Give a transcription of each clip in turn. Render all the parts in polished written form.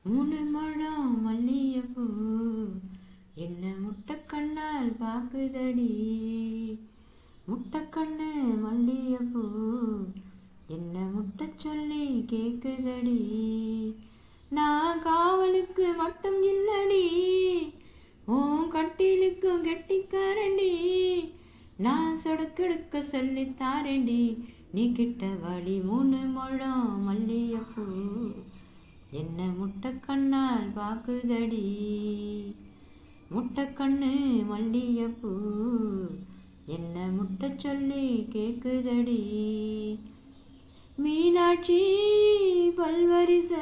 மூணு முழம் மல்லிகைப்பூ என்ன முட்டைக்கண்ணால் பாக்குதடி. முட்டைக்கண்ணு மல்லிகைப்பூ என்ன முட்டை சொல்லி கேக்குதடி. நான் காவலுக்கு மட்டும் இல்லடி, உன் கட்டிலுக்கும் கெட்டிக்காரண்டி. நான் சொடக்கெடுக்க சொல்லித்தாரண்டி, நீ கிட்ட வாடி. மூணு முழம் மல்லிகைப்பூ என்ன முட்டைக்கண்ணால் பாக்குதடி. முட்டைக்கண்ணு மல்லிகைப்பூ என்ன முட்டை சொல்லி கேக்குதடி. மீனாட்சி பல்வரிச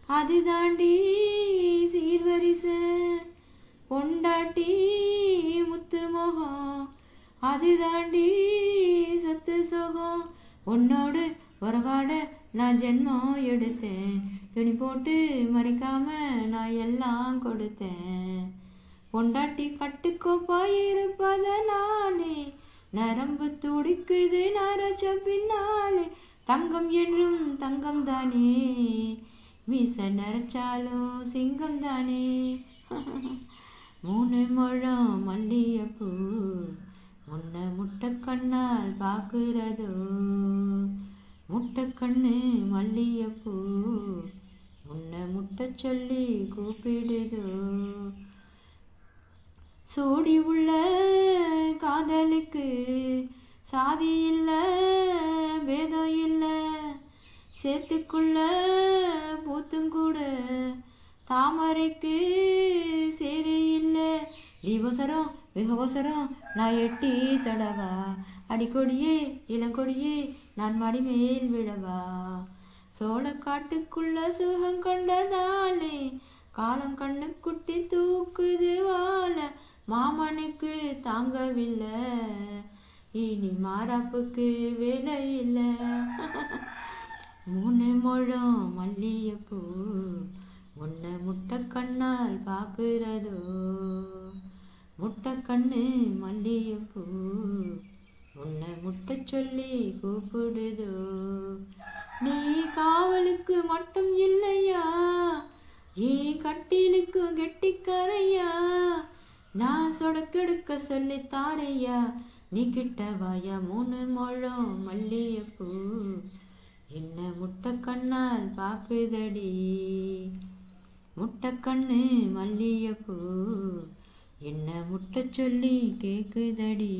அது தாண்டி சீர்வரிச. பொண்டாட்டி முத்து முகம் அது தாண்டி சொத்து சுகம். உன்னோடு உறவாட நான் ஜென்மம் எடுத்தேன், துணி போட்டு மறைக்காம நான் எல்லாம் கொடுத்தேன். பொண்டாட்டி கட்டுக்கோப்பா இருப்பதனாலே நரம்பு துடிக்குது நரச்ச பின்னாலே. தங்கம் என்றும் தங்கம் தானே, மீச நரைச்சாலும் சிங்கம் தானே. மூணு முழம் மல்லிகைப்பூ உன்னை முட்டைக்கண்ணால் பாக்குறதோ. முட்டைக்கண்ணு மல்லிகைப்பூ உன்னை முட்டை சொல்லி கூப்பிடுதோ. சோடி உள்ள காதலுக்கு சாதி இல்லை பேதம் இல்லை. சேத்துக்குள்ள பூத்துங்கூட தாமரைக்கு சரி இல்லை. தீவசரம் மிகவசரம் நான் எட்டி தடவா. அடிக்கொடியே இளங்கொடியே நான் மடிமேல் விழவா. சோளக்காட்டுக்குள்ள சுகம் கண்டதாலே காலம் கண்ணு குட்டி தூக்குது வாழ. மாமனுக்கு தாங்கவில்லை, இனி மாறாப்புக்கு வேலை இல்லை. மூணு முழம் மல்லிகைப்பூ உன்னை முட்டைக்கண்ணால் பாக்குறதோ. முட்டைக்கண்ணு மல்லிகைப்பூ உன்னை முட்டை சொல்லி கூப்பிடுதோ. நீ காவலுக்கு மட்டும் இல்லையா, ஏன் கட்டிலுக்கு கெட்டிக்காரையா. நான் சொடக்கெடுக்க சொல்லித்தாரையா, நீ கிட்ட வாயா. மூணு முழம் மல்லிகைப்பூ என்ன முட்டைக்கண்ணால் பாக்குதடி. முட்டைக்கண்ணு மல்லிகைப்பூ என்ன முட்டை சொல்லி கேக்குதடி.